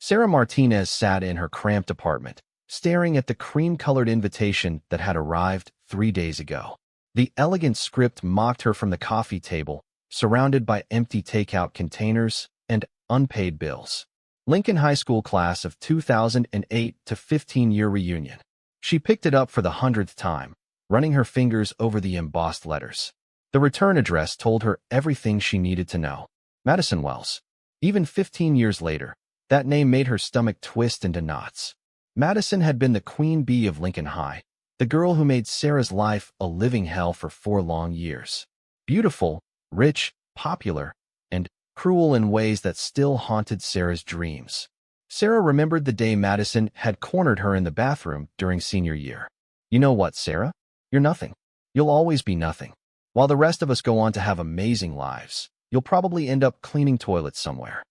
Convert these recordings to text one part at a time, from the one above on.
Sarah Martinez sat in her cramped apartment, staring at the cream-colored invitation that had arrived 3 days ago. The elegant script mocked her from the coffee table, surrounded by empty takeout containers and unpaid bills. Lincoln High School class of 2008 to 15-year reunion. She picked it up for the 100th time, running her fingers over the embossed letters. The return address told her everything she needed to know. Madison Wells. Even 15 years later, that name made her stomach twist into knots. Madison had been the queen bee of Lincoln High, the girl who made Sarah's life a living hell for 4 long years. Beautiful, rich, popular, and cruel in ways that still haunted Sarah's dreams. Sarah remembered the day Madison had cornered her in the bathroom during senior year. "You know what, Sarah? You're nothing. You'll always be nothing. While the rest of us go on to have amazing lives, you'll probably end up cleaning toilets somewhere."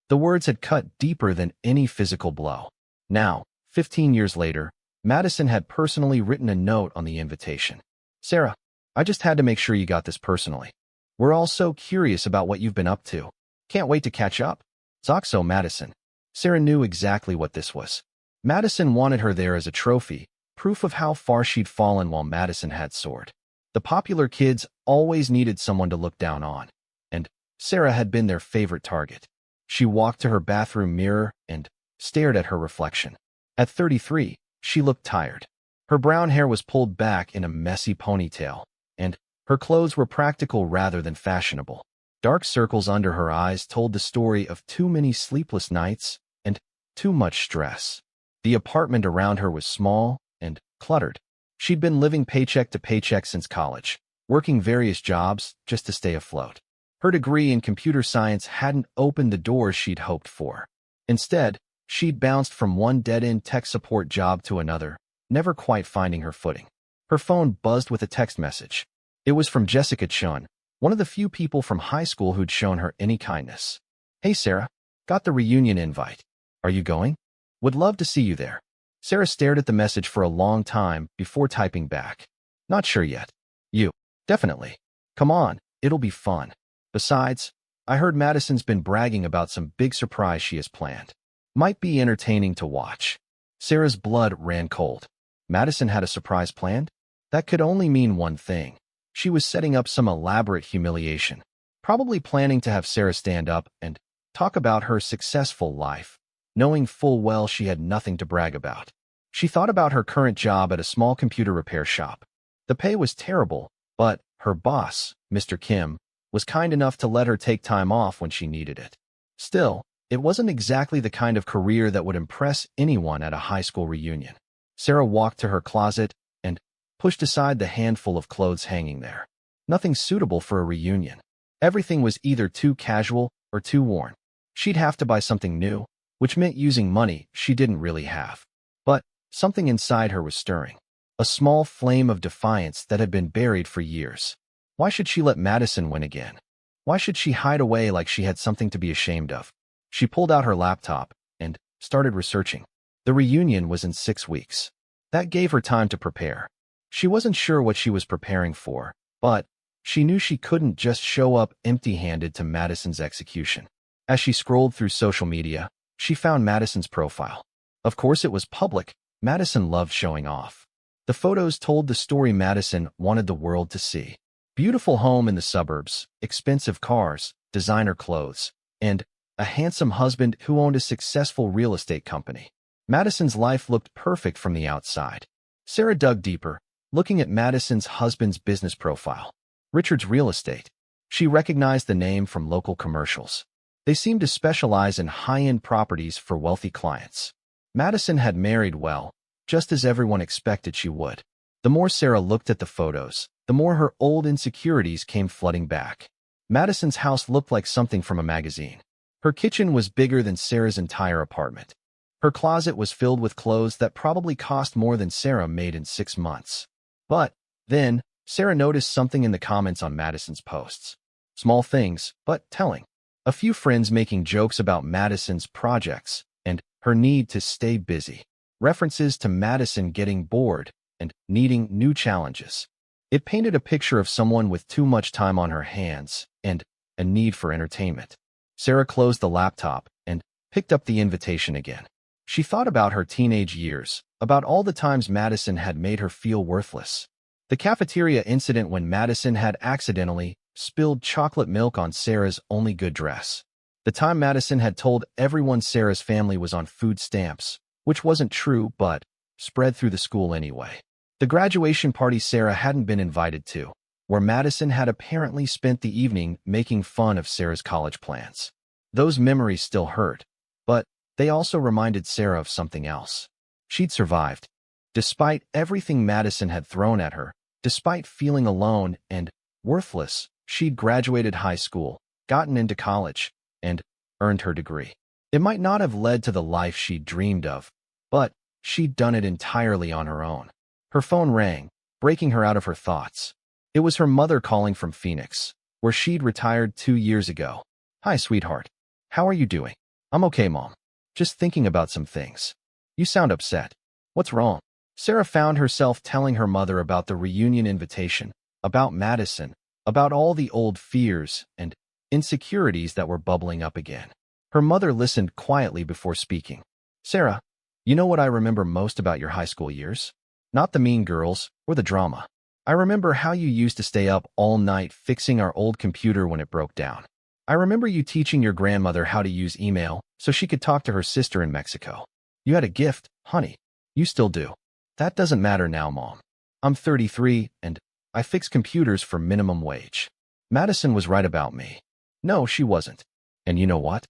The words had cut deeper than any physical blow. Now, 15 years later, Madison had personally written a note on the invitation. "Sarah, I just had to make sure you got this personally. We're all so curious about what you've been up to. Can't wait to catch up. Zoxo Madison." Sarah knew exactly what this was. Madison wanted her there as a trophy, proof of how far she'd fallen while Madison had soared. The popular kids always needed someone to look down on, and Sarah had been their favorite target. She walked to her bathroom mirror and stared at her reflection. At 33, she looked tired. Her brown hair was pulled back in a messy ponytail, and her clothes were practical rather than fashionable. Dark circles under her eyes told the story of too many sleepless nights and too much stress. The apartment around her was small and cluttered. She'd been living paycheck to paycheck since college, working various jobs just to stay afloat. Her degree in computer science hadn't opened the doors she'd hoped for. Instead, she'd bounced from one dead-end tech support job to another, never quite finding her footing. Her phone buzzed with a text message. It was from Jessica Chun, one of the few people from high school who'd shown her any kindness. "Hey Sarah, got the reunion invite. Are you going? Would love to see you there." Sarah stared at the message for a long time before typing back. "Not sure yet." "You. Definitely. Come on, it'll be fun. Besides, I heard Madison's been bragging about some big surprise she has planned. Might be entertaining to watch." Sarah's blood ran cold. Madison had a surprise planned? That could only mean one thing. She was setting up some elaborate humiliation, probably planning to have Sarah stand up and talk about her successful life, knowing full well she had nothing to brag about. She thought about her current job at a small computer repair shop. The pay was terrible, but her boss, Mr. Kim, was kind enough to let her take time off when she needed it. Still, it wasn't exactly the kind of career that would impress anyone at a high school reunion. Sarah walked to her closet and pushed aside the handful of clothes hanging there. Nothing suitable for a reunion. Everything was either too casual or too worn. She'd have to buy something new, which meant using money she didn't really have. But something inside her was stirring. A small flame of defiance that had been buried for years. Why should she let Madison win again? Why should she hide away like she had something to be ashamed of? She pulled out her laptop and started researching. The reunion was in 6 weeks. That gave her time to prepare. She wasn't sure what she was preparing for, but she knew she couldn't just show up empty-handed to Madison's execution. As she scrolled through social media, she found Madison's profile. Of course it was public. Madison loved showing off. The photos told the story Madison wanted the world to see. Beautiful home in the suburbs, expensive cars, designer clothes, and a handsome husband who owned a successful real estate company. Madison's life looked perfect from the outside. Sarah dug deeper, looking at Madison's husband's business profile. Richard's Real Estate. She recognized the name from local commercials. They seemed to specialize in high-end properties for wealthy clients. Madison had married well, just as everyone expected she would. The more Sarah looked at the photos, the more her old insecurities came flooding back. Madison's house looked like something from a magazine. Her kitchen was bigger than Sarah's entire apartment. Her closet was filled with clothes that probably cost more than Sarah made in 6 months. But then, Sarah noticed something in the comments on Madison's posts. Small things, but telling. A few friends making jokes about Madison's projects and her need to stay busy. References to Madison getting bored and needing new challenges. It painted a picture of someone with too much time on her hands and a need for entertainment. Sarah closed the laptop and picked up the invitation again. She thought about her teenage years, about all the times Madison had made her feel worthless. The cafeteria incident when Madison had accidentally spilled chocolate milk on Sarah's only good dress. The time Madison had told everyone Sarah's family was on food stamps, which wasn't true but spread through the school anyway. The graduation party Sarah hadn't been invited to, where Madison had apparently spent the evening making fun of Sarah's college plans. Those memories still hurt, but they also reminded Sarah of something else. She'd survived. Despite everything Madison had thrown at her, despite feeling alone and worthless, she'd graduated high school, gotten into college, and earned her degree. It might not have led to the life she'd dreamed of, but she'd done it entirely on her own. Her phone rang, breaking her out of her thoughts. It was her mother calling from Phoenix, where she'd retired 2 years ago. "Hi, sweetheart. How are you doing?" "I'm okay, Mom. Just thinking about some things." "You sound upset. What's wrong?" Sarah found herself telling her mother about the reunion invitation, about Madison, about all the old fears and insecurities that were bubbling up again. Her mother listened quietly before speaking. "Sarah, you know what I remember most about your high school years? Not the mean girls or the drama. I remember how you used to stay up all night fixing our old computer when it broke down. I remember you teaching your grandmother how to use email so she could talk to her sister in Mexico. You had a gift, honey. You still do. That doesn't matter now, Mom. I'm 33, and I fix computers for minimum wage." Madison was right about me. No, she wasn't. And you know what?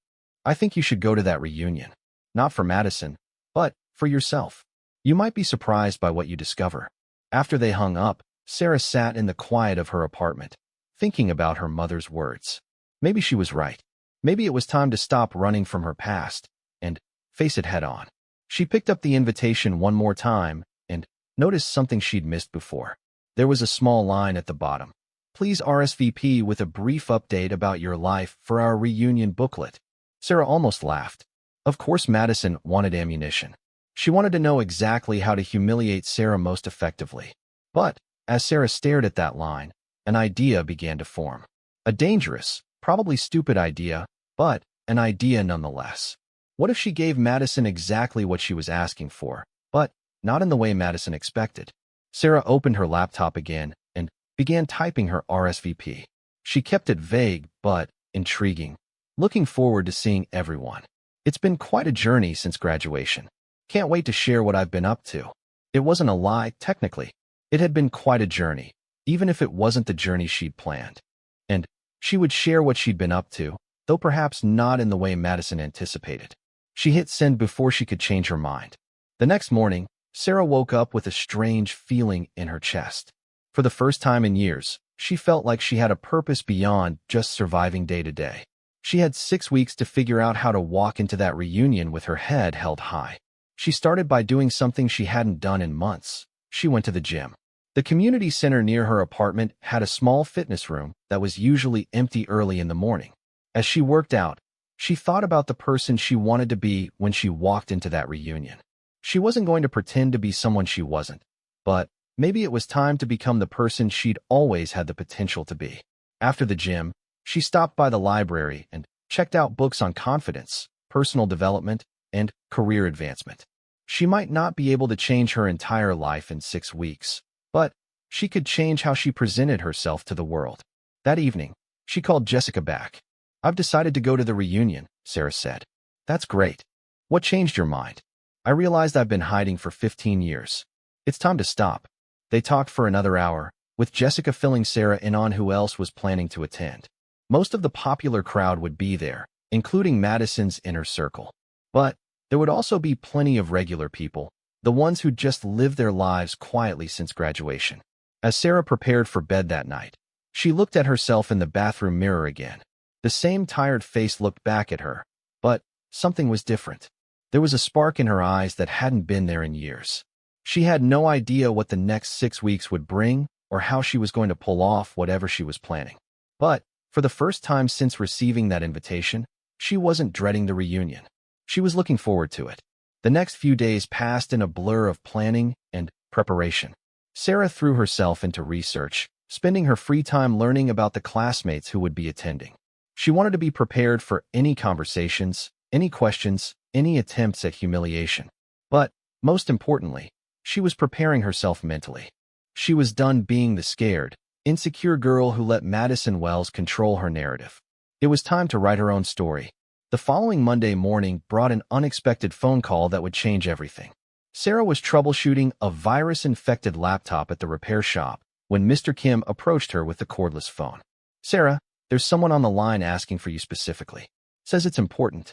I think you should go to that reunion. Not for Madison, but for yourself. You might be surprised by what you discover. After they hung up, Sarah sat in the quiet of her apartment, thinking about her mother's words. Maybe she was right. Maybe it was time to stop running from her past and face it head on. She picked up the invitation one more time and noticed something she'd missed before. There was a small line at the bottom. "Please RSVP with a brief update about your life for our reunion booklet." Sarah almost laughed. Of course Madison wanted ammunition. She wanted to know exactly how to humiliate Sarah most effectively. But as Sarah stared at that line, an idea began to form. A dangerous, probably stupid idea, but an idea nonetheless. What if she gave Madison exactly what she was asking for, but not in the way Madison expected? Sarah opened her laptop again and began typing her RSVP. She kept it vague but intriguing, looking forward to seeing everyone. "It's been quite a journey since graduation. Can't wait to share what I've been up to." It wasn't a lie, technically. It had been quite a journey, even if it wasn't the journey she'd planned. And she would share what she'd been up to, though perhaps not in the way Madison anticipated. She hit send before she could change her mind. The next morning, Sarah woke up with a strange feeling in her chest. For the first time in years, she felt like she had a purpose beyond just surviving day to day. She had 6 weeks to figure out how to walk into that reunion with her head held high. She started by doing something she hadn't done in months. She went to the gym. The community center near her apartment had a small fitness room that was usually empty early in the morning. As she worked out, she thought about the person she wanted to be when she walked into that reunion. She wasn't going to pretend to be someone she wasn't, but maybe it was time to become the person she'd always had the potential to be. After the gym, she stopped by the library and checked out books on confidence, personal development, and career advancement. She might not be able to change her entire life in 6 weeks, but she could change how she presented herself to the world. That evening, she called Jessica back. "I've decided to go to the reunion," Sarah said. "That's great. What changed your mind?" "I realized I've been hiding for 15 years. It's time to stop." They talked for another hour, with Jessica filling Sarah in on who else was planning to attend. Most of the popular crowd would be there, including Madison's inner circle. But there would also be plenty of regular people, the ones who'd just lived their lives quietly since graduation. As Sarah prepared for bed that night, she looked at herself in the bathroom mirror again. The same tired face looked back at her, but something was different. There was a spark in her eyes that hadn't been there in years. She had no idea what the next 6 weeks would bring or how she was going to pull off whatever she was planning. But for the first time since receiving that invitation, she wasn't dreading the reunion. She was looking forward to it. The next few days passed in a blur of planning and preparation. Sarah threw herself into research, spending her free time learning about the classmates who would be attending. She wanted to be prepared for any conversations, any questions, any attempts at humiliation. But, most importantly, she was preparing herself mentally. She was done being the scared, insecure girl who let Madison Wells control her narrative. It was time to write her own story. The following Monday morning brought an unexpected phone call that would change everything. Sarah was troubleshooting a virus-infected laptop at the repair shop when Mr. Kim approached her with the cordless phone. "Sarah, there's someone on the line asking for you specifically. Says it's important."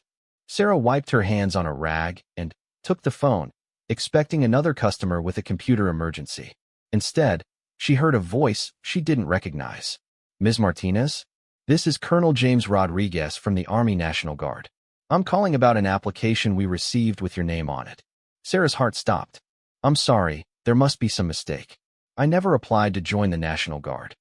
Sarah wiped her hands on a rag and took the phone, expecting another customer with a computer emergency. Instead, she heard a voice she didn't recognize. "Ms. Martinez? This is Colonel James Rodriguez from the Army National Guard. I'm calling about an application we received with your name on it." Sarah's heart stopped. "I'm sorry, there must be some mistake. I never applied to join the National Guard."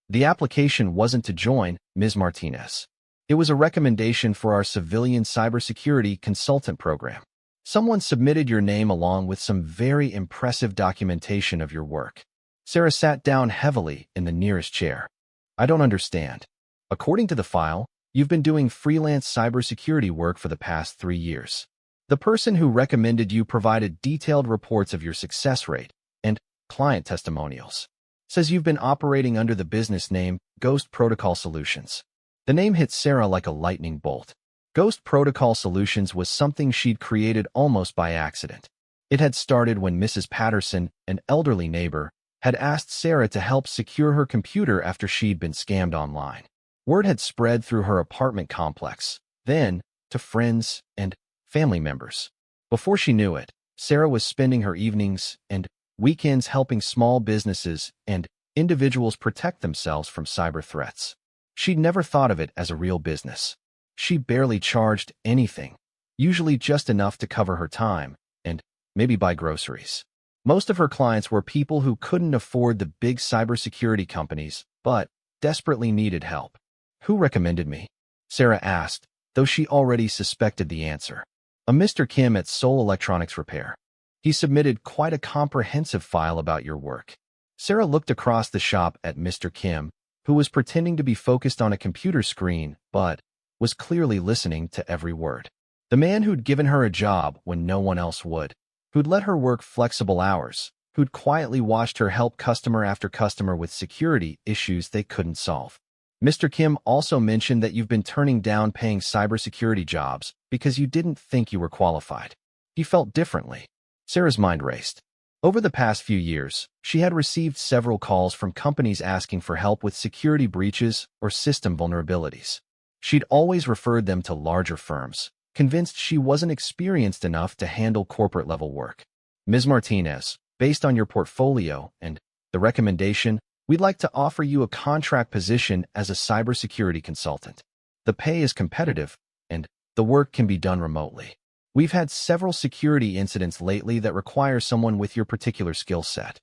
"The application wasn't to join, Ms. Martinez. It was a recommendation for our civilian cybersecurity consultant program. Someone submitted your name along with some very impressive documentation of your work." Sarah sat down heavily in the nearest chair. "I don't understand. According to the file, you've been doing freelance cybersecurity work for the past 3 years. The person who recommended you provided detailed reports of your success rate and client testimonials. Says you've been operating under the business name Ghost Protocol Solutions." The name hit Sarah like a lightning bolt. Ghost Protocol Solutions was something she'd created almost by accident. It had started when Mrs. Patterson, an elderly neighbor, had asked Sarah to help secure her computer after she'd been scammed online. Word had spread through her apartment complex, then to friends and family members. Before she knew it, Sarah was spending her evenings and weekends helping small businesses and individuals protect themselves from cyber threats. She'd never thought of it as a real business. She barely charged anything, usually just enough to cover her time and maybe buy groceries. Most of her clients were people who couldn't afford the big cybersecurity companies, but desperately needed help. "Who recommended me?" Sarah asked, though she already suspected the answer. "A Mr. Kim at Seoul Electronics Repair. He submitted quite a comprehensive file about your work." Sarah looked across the shop at Mr. Kim, who was pretending to be focused on a computer screen, but was clearly listening to every word. The man who'd given her a job when no one else would, who'd let her work flexible hours, who'd quietly watched her help customer after customer with security issues they couldn't solve. "Mr. Kim also mentioned that you've been turning down paying cybersecurity jobs because you didn't think you were qualified. He felt differently." Sarah's mind raced. Over the past few years, she had received several calls from companies asking for help with security breaches or system vulnerabilities. She'd always referred them to larger firms, convinced she wasn't experienced enough to handle corporate-level work. "Ms. Martinez, based on your portfolio and the recommendation, we'd like to offer you a contract position as a cybersecurity consultant. The pay is competitive, and the work can be done remotely. We've had several security incidents lately that require someone with your particular skill set."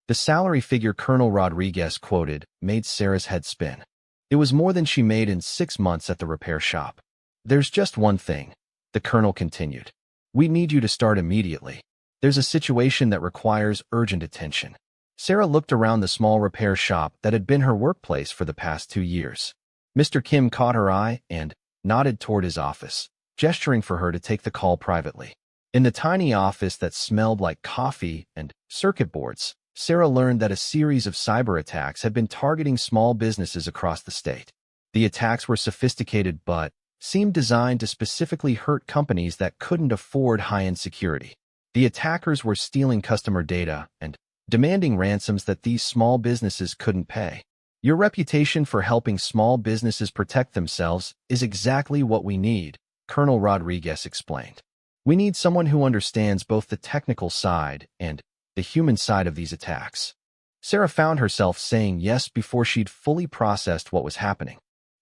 The salary figure Colonel Rodriguez quoted made Sarah's head spin. It was more than she made in 6 months at the repair shop. "There's just one thing," the colonel continued. "We need you to start immediately. There's a situation that requires urgent attention." Sarah looked around the small repair shop that had been her workplace for the past 2 years. Mr. Kim caught her eye and nodded toward his office, gesturing for her to take the call privately. In the tiny office that smelled like coffee and circuit boards, Sarah learned that a series of cyber attacks had been targeting small businesses across the state. The attacks were sophisticated but seemed designed to specifically hurt companies that couldn't afford high-end security. The attackers were stealing customer data and demanding ransoms that these small businesses couldn't pay. "Your reputation for helping small businesses protect themselves is exactly what we need," Colonel Rodriguez explained. "We need someone who understands both the technical side and the human side of these attacks." Sarah found herself saying yes before she'd fully processed what was happening.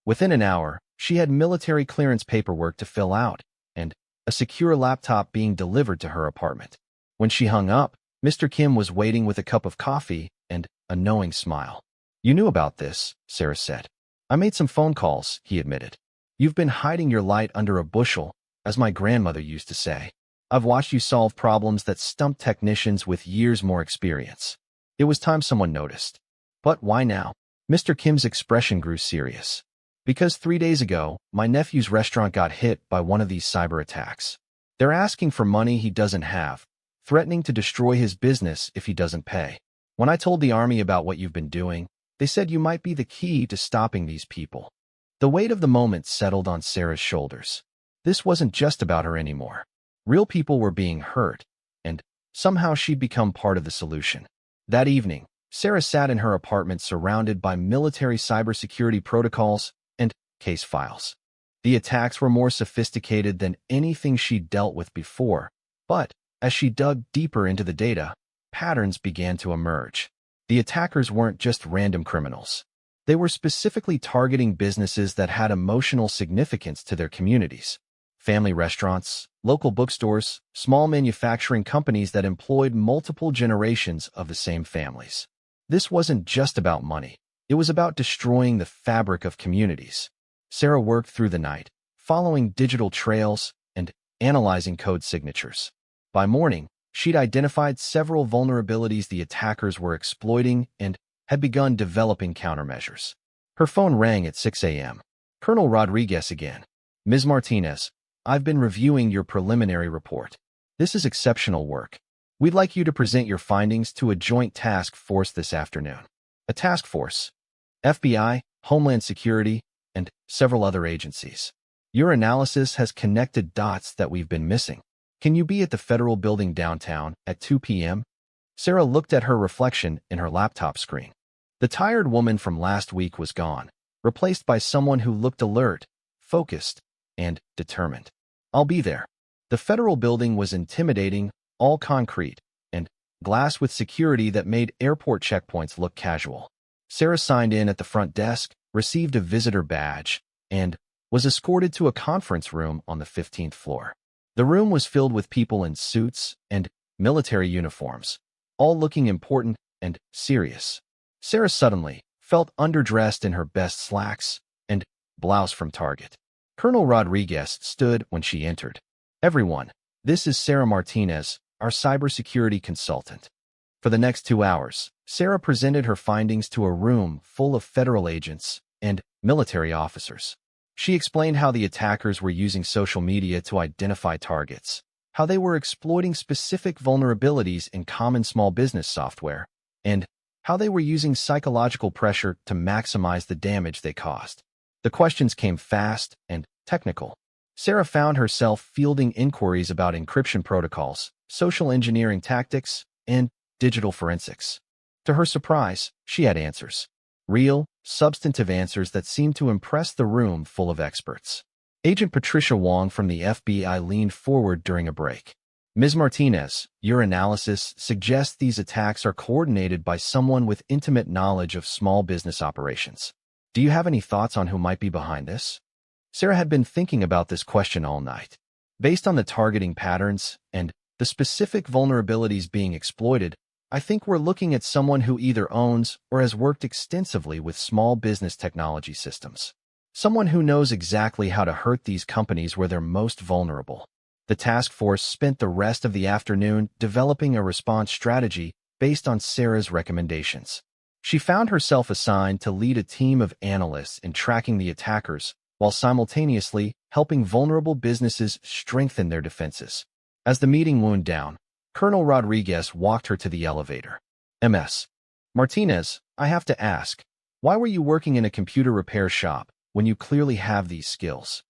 Within an hour, she had military clearance paperwork to fill out and a secure laptop being delivered to her apartment. When she hung up, Mr. Kim was waiting with a cup of coffee and a knowing smile. "You knew about this," Sarah said. "I made some phone calls," he admitted. "You've been hiding your light under a bushel, as my grandmother used to say. I've watched you solve problems that stumped technicians with years more experience. It was time someone noticed." "But why now?" Mr. Kim's expression grew serious. Because 3 days ago, my nephew's restaurant got hit by one of these cyber attacks. They're asking for money he doesn't have, threatening to destroy his business if he doesn't pay. When I told the army about what you've been doing, they said you might be the key to stopping these people. The weight of the moment settled on Sarah's shoulders. This wasn't just about her anymore. Real people were being hurt, and somehow she'd become part of the solution. That evening, Sarah sat in her apartment surrounded by military cybersecurity protocols and case files. The attacks were more sophisticated than anything she'd dealt with before, but as she dug deeper into the data, patterns began to emerge. The attackers weren't just random criminals. They were specifically targeting businesses that had emotional significance to their communities. Family restaurants, local bookstores, small manufacturing companies that employed multiple generations of the same families. This wasn't just about money. It was about destroying the fabric of communities. Sarah worked through the night, following digital trails and analyzing code signatures. By morning, she'd identified several vulnerabilities the attackers were exploiting and had begun developing countermeasures. Her phone rang at 6 a.m. Colonel Rodriguez again. Ms. Martinez, I've been reviewing your preliminary report. This is exceptional work. We'd like you to present your findings to a joint task force this afternoon. A task force? FBI, Homeland Security, and several other agencies. Your analysis has connected dots that we've been missing. Can you be at the federal building downtown at 2 p.m.? Sarah looked at her reflection in her laptop screen. The tired woman from last week was gone, replaced by someone who looked alert, focused, and determined. I'll be there. The federal building was intimidating, all concrete, and glass with security that made airport checkpoints look casual. Sarah signed in at the front desk, received a visitor badge, and was escorted to a conference room on the 15th floor. The room was filled with people in suits and military uniforms, all looking important and serious. Sarah suddenly felt underdressed in her best slacks and blouse from Target. Colonel Rodriguez stood when she entered. Everyone, this is Sarah Martinez, our cybersecurity consultant. For the next 2 hours, Sarah presented her findings to a room full of federal agents and military officers. She explained how the attackers were using social media to identify targets, how they were exploiting specific vulnerabilities in common small business software, and how they were using psychological pressure to maximize the damage they caused. The questions came fast and technical. Sarah found herself fielding inquiries about encryption protocols, social engineering tactics, and digital forensics. To her surprise, she had answers. Real, substantive answers that seemed to impress the room full of experts. Agent Patricia Wong from the FBI leaned forward during a break. Ms. Martinez, your analysis suggests these attacks are coordinated by someone with intimate knowledge of small business operations. Do you have any thoughts on who might be behind this? Sarah had been thinking about this question all night. Based on the targeting patterns and the specific vulnerabilities being exploited, I think we're looking at someone who either owns or has worked extensively with small business technology systems. Someone who knows exactly how to hurt these companies where they're most vulnerable. The task force spent the rest of the afternoon developing a response strategy based on Sarah's recommendations. She found herself assigned to lead a team of analysts in tracking the attackers while simultaneously helping vulnerable businesses strengthen their defenses. As the meeting wound down, Colonel Rodriguez walked her to the elevator. Ms. Martinez, I have to ask, why were you working in a computer repair shop when you clearly have these skills?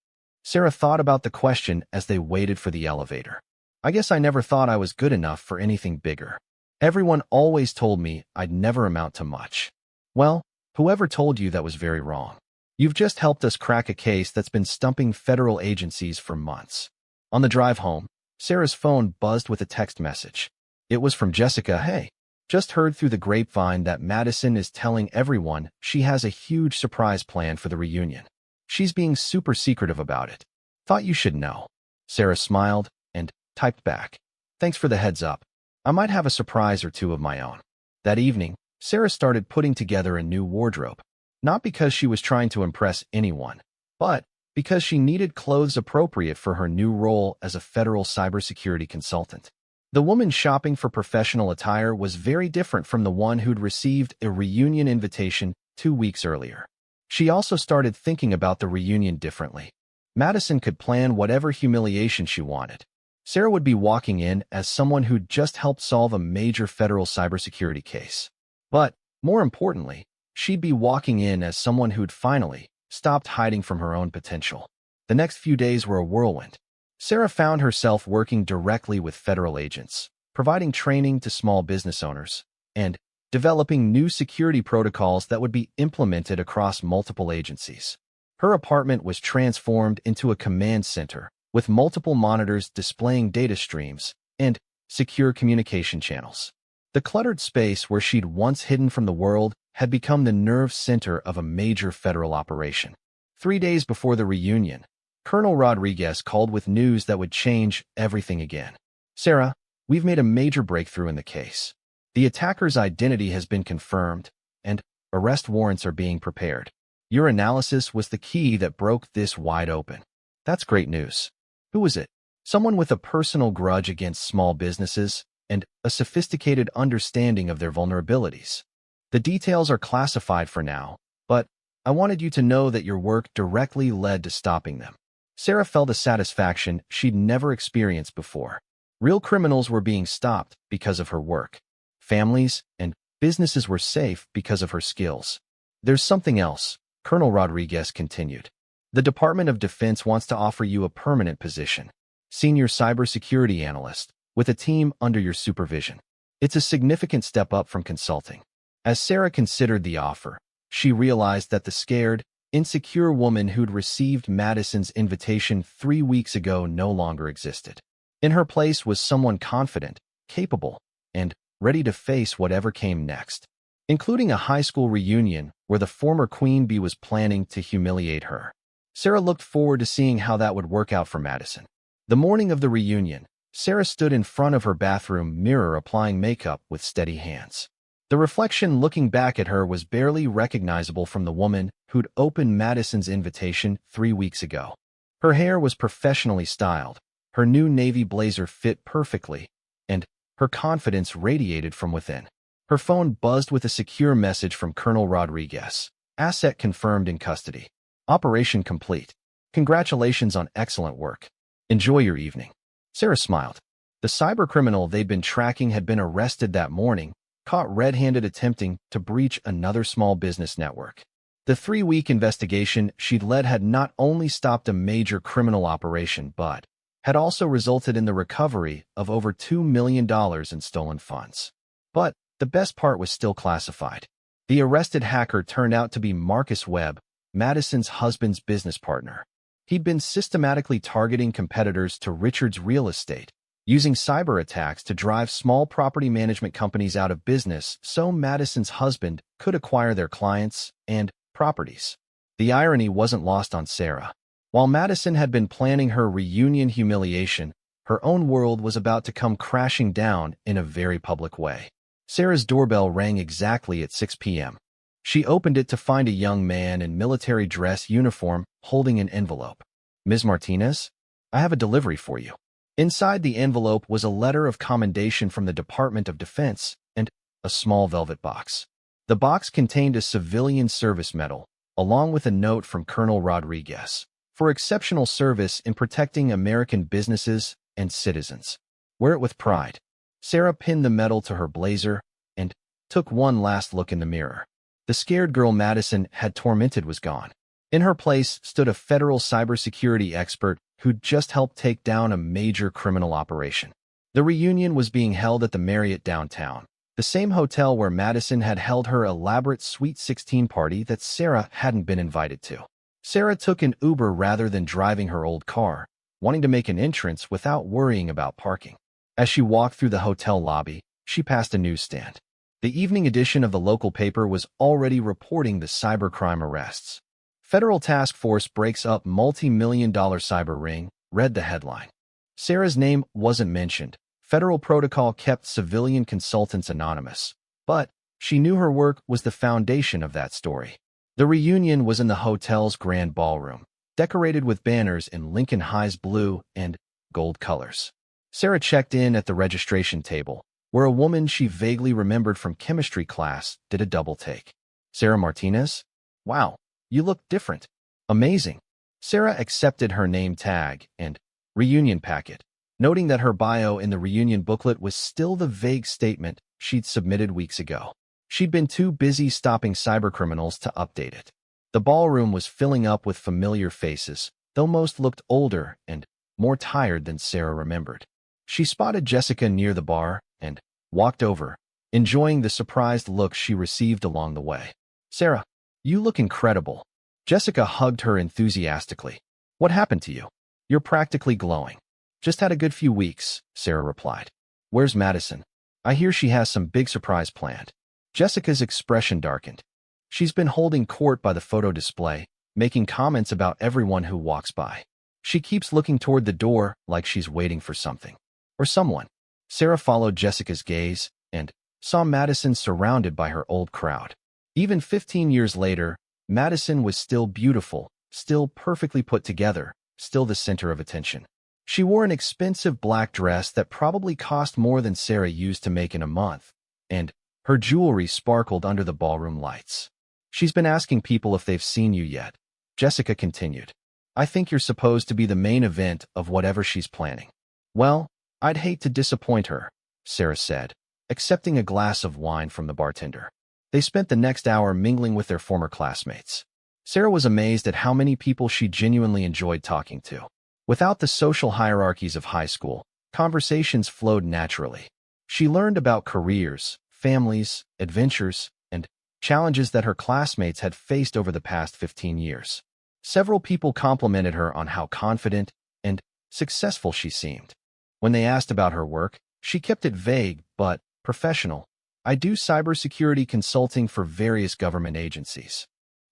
Sarah thought about the question as they waited for the elevator. I guess I never thought I was good enough for anything bigger. Everyone always told me I'd never amount to much. Well, whoever told you that was very wrong. You've just helped us crack a case that's been stumping federal agencies for months. On the drive home, Sarah's phone buzzed with a text message. It was from Jessica. Hey, just heard through the grapevine that Madison is telling everyone she has a huge surprise planned for the reunion. She's being super secretive about it. Thought you should know. Sarah smiled and typed back. Thanks for the heads up. I might have a surprise or two of my own. That evening, Sarah started putting together a new wardrobe. Not because she was trying to impress anyone, but because she needed clothes appropriate for her new role as a federal cybersecurity consultant. The woman shopping for professional attire was very different from the one who'd received a reunion invitation 2 weeks earlier. She also started thinking about the reunion differently. Madison could plan whatever humiliation she wanted. Sarah would be walking in as someone who'd just helped solve a major federal cybersecurity case. But, more importantly, she'd be walking in as someone who'd finally stopped hiding from her own potential. The next few days were a whirlwind. Sarah found herself working directly with federal agents, providing training to small business owners, and developing new security protocols that would be implemented across multiple agencies. Her apartment was transformed into a command center, with multiple monitors displaying data streams and secure communication channels. The cluttered space where she'd once hidden from the world had become the nerve center of a major federal operation. 3 days before the reunion, Colonel Rodriguez called with news that would change everything again. "Sarah, we've made a major breakthrough in the case. The attacker's identity has been confirmed, and arrest warrants are being prepared. Your analysis was the key that broke this wide open." "That's great news. Who was it?" "Someone with a personal grudge against small businesses and a sophisticated understanding of their vulnerabilities. The details are classified for now, but I wanted you to know that your work directly led to stopping them." Sarah felt a satisfaction she'd never experienced before. Real criminals were being stopped because of her work. Families and businesses were safe because of her skills. "There's something else," Colonel Rodriguez continued. "The Department of Defense wants to offer you a permanent position, senior cybersecurity analyst, with a team under your supervision. It's a significant step up from consulting." As Sarah considered the offer, she realized that the scared, insecure woman who'd received Madison's invitation 3 weeks ago no longer existed. In her place was someone confident, capable, and ready to face whatever came next, including a high school reunion where the former queen bee was planning to humiliate her. Sarah looked forward to seeing how that would work out for Madison. The morning of the reunion, Sarah stood in front of her bathroom mirror applying makeup with steady hands. The reflection looking back at her was barely recognizable from the woman who'd opened Madison's invitation 3 weeks ago. Her hair was professionally styled, her new navy blazer fit perfectly, and her confidence radiated from within. Her phone buzzed with a secure message from Colonel Rodriguez. "Asset confirmed in custody. Operation complete. Congratulations on excellent work. Enjoy your evening." Sarah smiled. The cybercriminal they'd been tracking had been arrested that morning, caught red-handed attempting to breach another small business network. The 3-week investigation she'd led had not only stopped a major criminal operation but had also resulted in the recovery of over $2 million in stolen funds. But the best part was still classified. The arrested hacker turned out to be Marcus Webb, Madison's husband's business partner. He'd been systematically targeting competitors to Richard's real estate, using cyber attacks to drive small property management companies out of business so Madison's husband could acquire their clients and properties. The irony wasn't lost on Sarah. While Madison had been planning her reunion humiliation, her own world was about to come crashing down in a very public way. Sarah's doorbell rang exactly at 6 p.m. She opened it to find a young man in military dress uniform holding an envelope. "Ms. Martinez, I have a delivery for you." Inside the envelope was a letter of commendation from the Department of Defense and a small velvet box. The box contained a civilian service medal, along with a note from Colonel Rodriguez for exceptional service in protecting American businesses and citizens. "Wear it with pride." Sarah pinned the medal to her blazer and took one last look in the mirror. The scared girl Madison had tormented was gone. In her place stood a federal cybersecurity expert who'd just helped take down a major criminal operation. The reunion was being held at the Marriott downtown, the same hotel where Madison had held her elaborate Sweet 16 party that Sarah hadn't been invited to. Sarah took an Uber rather than driving her old car, wanting to make an entrance without worrying about parking. As she walked through the hotel lobby, she passed a newsstand. The evening edition of the local paper was already reporting the cybercrime arrests. "Federal Task Force breaks up multi-million-dollar cyber ring," read the headline. Sarah's name wasn't mentioned. Federal protocol kept civilian consultants anonymous, but she knew her work was the foundation of that story. The reunion was in the hotel's grand ballroom, decorated with banners in Lincoln High's blue and gold colors. Sarah checked in at the registration table, where a woman she vaguely remembered from chemistry class did a double take. "Sarah Martinez? Wow, You look different. Amazing. Sarah accepted her name tag and reunion packet, noting that her bio in the reunion booklet was still the vague statement she'd submitted weeks ago. She'd been too busy stopping cybercriminals to update it. The ballroom was filling up with familiar faces, though most looked older and more tired than Sarah remembered. She spotted Jessica near the bar and walked over, enjoying the surprised look she received along the way. "Sarah, you look incredible." Jessica hugged her enthusiastically. "What happened to you? You're practically glowing." "Just had a good few weeks," Sarah replied. "Where's Madison? I hear she has some big surprise planned." Jessica's expression darkened. "She's been holding court by the photo display, making comments about everyone who walks by. She keeps looking toward the door like she's waiting for something. Or someone." Sarah followed Jessica's gaze and saw Madison surrounded by her old crowd. Even 15 years later, Madison was still beautiful, still perfectly put together, still the center of attention. She wore an expensive black dress that probably cost more than Sarah used to make in a month, and her jewelry sparkled under the ballroom lights. "She's been asking people if they've seen you yet," Jessica continued. "I think you're supposed to be the main event of whatever she's planning." "Well, I'd hate to disappoint her," Sarah said, accepting a glass of wine from the bartender. They spent the next hour mingling with their former classmates. Sarah was amazed at how many people she genuinely enjoyed talking to. Without the social hierarchies of high school, conversations flowed naturally. She learned about careers, families, adventures, and challenges that her classmates had faced over the past 15 years. Several people complimented her on how confident and successful she seemed. When they asked about her work, she kept it vague but professional. "I do cybersecurity consulting for various government agencies."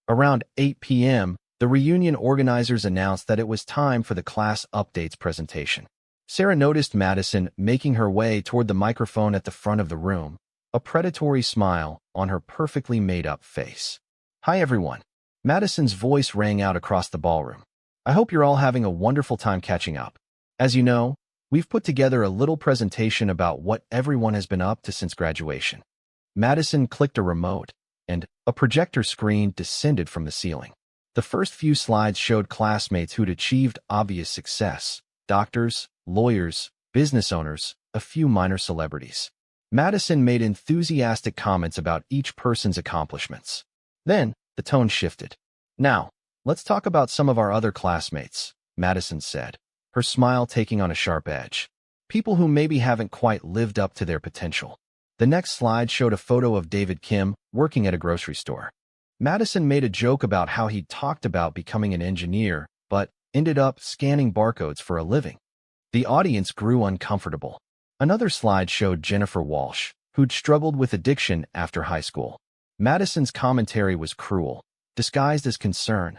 Around 8 p.m., the reunion organizers announced that it was time for the class updates presentation. Sarah noticed Madison making her way toward the microphone at the front of the room, a predatory smile on her perfectly made-up face. "Hi, everyone." Madison's voice rang out across the ballroom. "I hope you're all having a wonderful time catching up. As you know, we've put together a little presentation about what everyone has been up to since graduation." Madison clicked a remote, and a projector screen descended from the ceiling. The first few slides showed classmates who'd achieved obvious success: doctors, lawyers, business owners, a few minor celebrities. Madison made enthusiastic comments about each person's accomplishments. Then, the tone shifted. "Now, let's talk about some of our other classmates," Madison said, her smile taking on a sharp edge. "People who maybe haven't quite lived up to their potential." The next slide showed a photo of David Kim working at a grocery store. Madison made a joke about how he'd talked about becoming an engineer, but ended up scanning barcodes for a living. The audience grew uncomfortable. Another slide showed Jennifer Walsh, who'd struggled with addiction after high school. Madison's commentary was cruel, disguised as concern.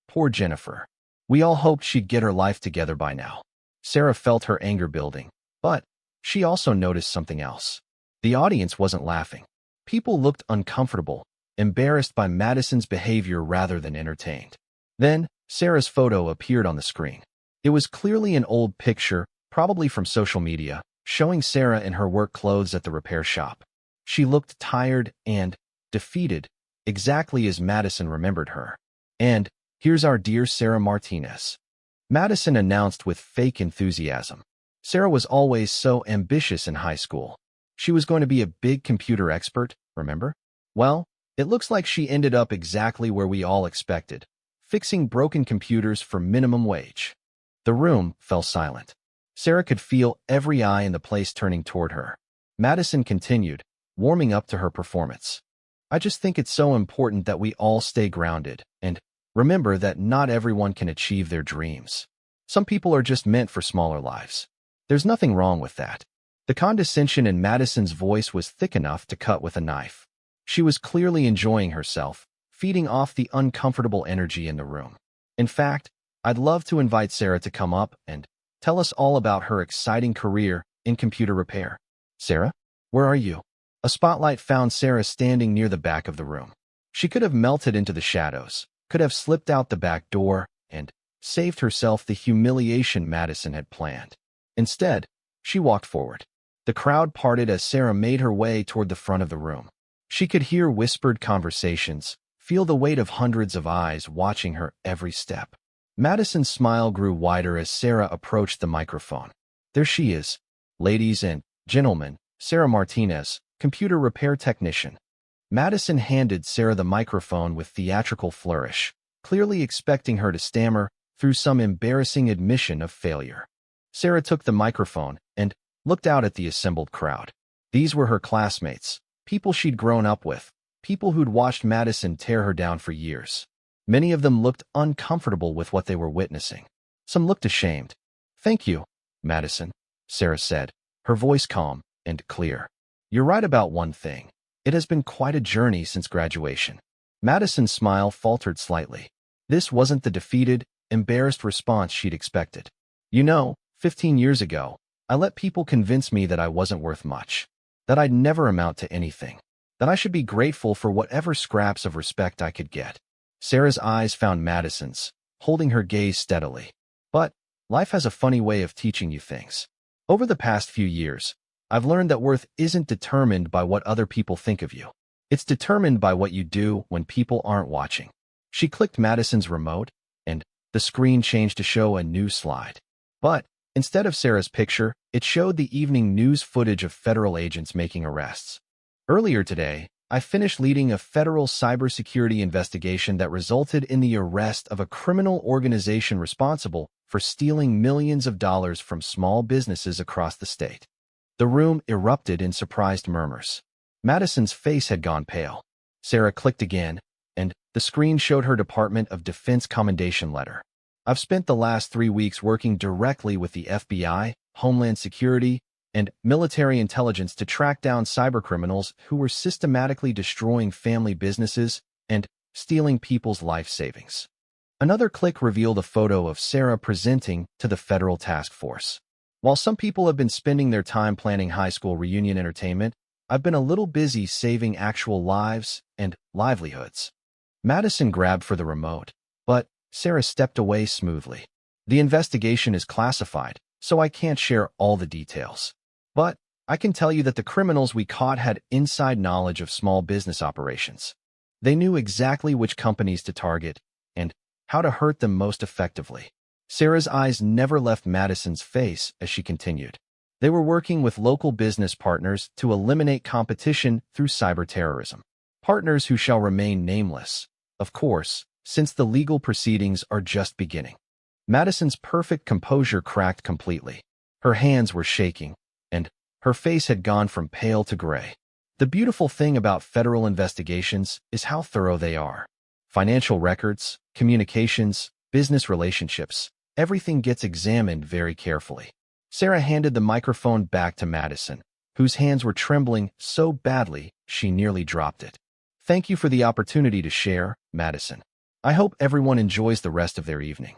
"Poor Jennifer. We all hoped she'd get her life together by now." Sarah felt her anger building, but she also noticed something else. The audience wasn't laughing. People looked uncomfortable, embarrassed by Madison's behavior rather than entertained. Then, Sarah's photo appeared on the screen. It was clearly an old picture, probably from social media, showing Sarah in her work clothes at the repair shop. She looked tired and defeated, exactly as Madison remembered her. "And here's our dear Sarah Martinez," Madison announced with fake enthusiasm. Sarah was always so ambitious in high school. She was going to be a big computer expert, remember? Well, it looks like she ended up exactly where we all expected, fixing broken computers for minimum wage. The room fell silent. Sarah could feel every eye in the place turning toward her. Madison continued, warming up to her performance. "I just think it's so important that we all stay grounded and remember that not everyone can achieve their dreams. Some people are just meant for smaller lives. There's nothing wrong with that." The condescension in Madison's voice was thick enough to cut with a knife. She was clearly enjoying herself, feeding off the uncomfortable energy in the room. In fact, I'd love to invite Sarah to come up and tell us all about her exciting career in computer repair. "Sarah, where are you?" A spotlight found Sarah standing near the back of the room. She could have melted into the shadows, could have slipped out the back door, and saved herself the humiliation Madison had planned. Instead, she walked forward. The crowd parted as Sarah made her way toward the front of the room. She could hear whispered conversations, Feel the weight of hundreds of eyes watching her every step. Madison's smile grew wider as Sarah approached the microphone. There she is. Ladies and gentlemen, Sarah Martinez, computer repair technician. Madison handed Sarah the microphone with theatrical flourish, clearly expecting her to stammer through some embarrassing admission of failure. Sarah took the microphone and looked out at the assembled crowd. These were her classmates, people she'd grown up with, people who'd watched Madison tear her down for years. Many of them looked uncomfortable with what they were witnessing. Some looked ashamed. "Thank you, Madison," Sarah said, her voice calm and clear. "You're right about one thing. It has been quite a journey since graduation." Madison's smile faltered slightly. This wasn't the defeated, embarrassed response she'd expected. 15 years ago, I let people convince me that I wasn't worth much, that I'd never amount to anything, that I should be grateful for whatever scraps of respect I could get." Sarah's eyes found Madison's, holding her gaze steadily. "But life has a funny way of teaching you things. Over the past few years, I've learned that worth isn't determined by what other people think of you. It's determined by what you do when people aren't watching." She clicked Madison's remote, and the screen changed to show a news slide. But instead of Sarah's picture, it showed the evening news footage of federal agents making arrests. "Earlier today, I finished leading a federal cybersecurity investigation that resulted in the arrest of a criminal organization responsible for stealing millions of dollars from small businesses across the state." The room erupted in surprised murmurs. Madison's face had gone pale. Sarah clicked again, and the screen showed her Department of Defense commendation letter. "I've spent the last 3 weeks working directly with the FBI, Homeland Security, and military intelligence to track down cybercriminals who were systematically destroying family businesses and stealing people's life savings." Another click revealed a photo of Sarah presenting to the federal task force. "While some people have been spending their time planning high school reunion entertainment, I've been a little busy saving actual lives and livelihoods." Madison grabbed for the remote, but Sarah stepped away smoothly. "The investigation is classified, so I can't share all the details. But I can tell you that the criminals we caught had inside knowledge of small business operations. They knew exactly which companies to target and how to hurt them most effectively." Sarah's eyes never left Madison's face as she continued. "They were working with local business partners to eliminate competition through cyber terrorism. Partners who shall remain nameless, of course, since the legal proceedings are just beginning." Madison's perfect composure cracked completely. Her hands were shaking, and her face had gone from pale to gray. The beautiful thing about federal investigations is how thorough they are. Financial records, communications, business relationships, everything gets examined very carefully. Sarah handed the microphone back to Madison, whose hands were trembling so badly she nearly dropped it. "Thank you for the opportunity to share, Madison. I hope everyone enjoys the rest of their evening."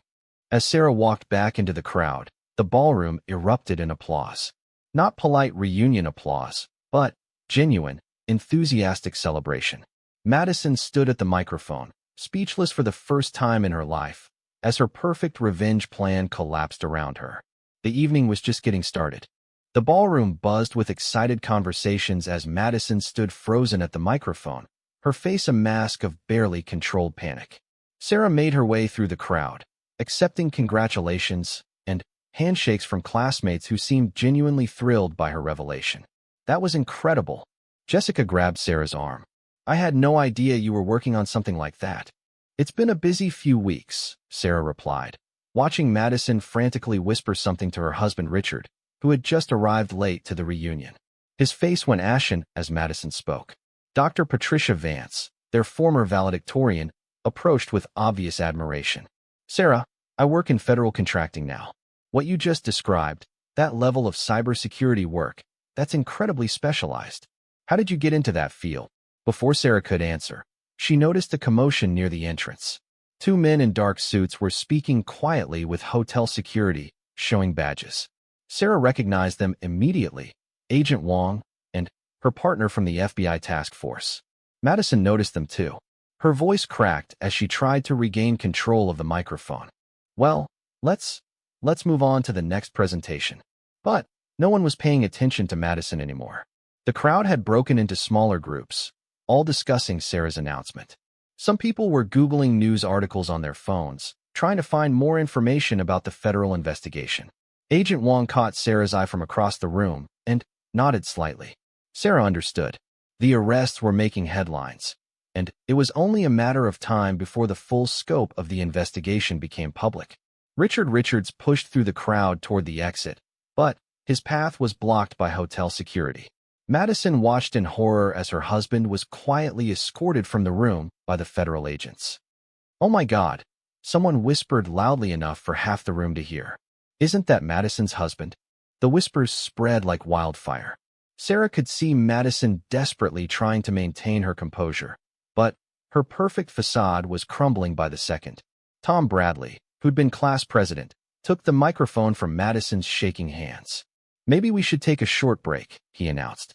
As Sarah walked back into the crowd, the ballroom erupted in applause. Not polite reunion applause, but genuine, enthusiastic celebration. Madison stood at the microphone, speechless for the first time in her life, as her perfect revenge plan collapsed around her. The evening was just getting started. The ballroom buzzed with excited conversations as Madison stood frozen at the microphone, her face a mask of barely controlled panic. Sarah made her way through the crowd, accepting congratulations and handshakes from classmates who seemed genuinely thrilled by her revelation. "That was incredible." Jessica grabbed Sarah's arm. "I had no idea you were working on something like that." "It's been a busy few weeks," Sarah replied, watching Madison frantically whisper something to her husband Richard, who had just arrived late to the reunion. His face went ashen as Madison spoke. Dr. Patricia Vance, their former valedictorian, approached with obvious admiration. "Sarah, I work in federal contracting now. What you just described, that level of cybersecurity work, that's incredibly specialized. How did you get into that field?" Before Sarah could answer, she noticed a commotion near the entrance. 2 men in dark suits were speaking quietly with hotel security, showing badges. Sarah recognized them immediately, Agent Wong and her partner from the FBI task force. Madison noticed them too. Her voice cracked as she tried to regain control of the microphone. "Well, let's move on to the next presentation." But no one was paying attention to Madison anymore. The crowd had broken into smaller groups, all discussing Sarah's announcement. Some people were Googling news articles on their phones, trying to find more information about the federal investigation. Agent Wong caught Sarah's eye from across the room and nodded slightly. Sarah understood. The arrests were making headlines, and it was only a matter of time before the full scope of the investigation became public. Richard Richards pushed through the crowd toward the exit, but his path was blocked by hotel security. Madison watched in horror as her husband was quietly escorted from the room by the federal agents. "Oh my God," someone whispered loudly enough for half the room to hear. "Isn't that Madison's husband?" The whispers spread like wildfire. Sarah could see Madison desperately trying to maintain her composure, but her perfect facade was crumbling by the second. Tom Bradley, who'd been class president, took the microphone from Madison's shaking hands. "Maybe we should take a short break," he announced.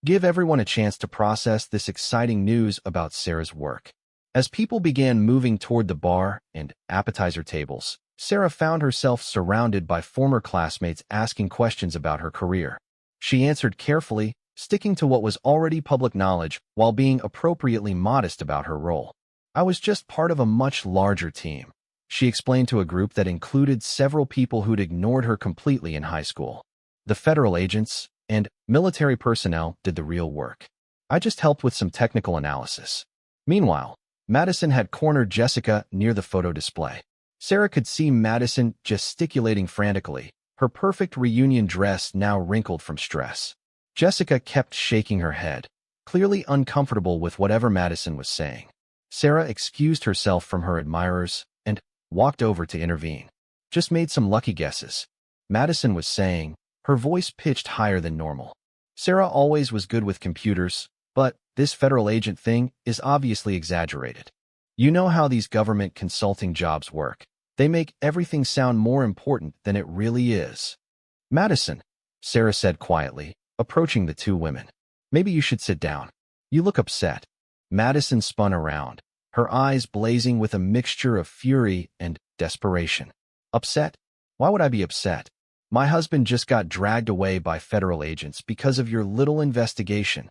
"Give everyone a chance to process this exciting news about Sarah's work." As people began moving toward the bar and appetizer tables, Sarah found herself surrounded by former classmates asking questions about her career. She answered carefully, sticking to what was already public knowledge while being appropriately modest about her role. "I was just part of a much larger team," she explained to a group that included several people who'd ignored her completely in high school. "The federal agents and military personnel did the real work. I just helped with some technical analysis." Meanwhile, Madison had cornered Jessica near the photo display. Sarah could see Madison gesticulating frantically, her perfect reunion dress now wrinkled from stress. Jessica kept shaking her head, clearly uncomfortable with whatever Madison was saying. Sarah excused herself from her admirers and walked over to intervene. "Just made some lucky guesses," Madison was saying, her voice pitched higher than normal. Sarah always was good with computers, but this federal agent thing is obviously exaggerated. "You know how these government consulting jobs work. They make everything sound more important than it really is." "Madison," Sarah said quietly, approaching the two women. "Maybe you should sit down. You look upset." Madison spun around, her eyes blazing with a mixture of fury and desperation. "Upset? Why would I be upset? My husband just got dragged away by federal agents because of your little investigation."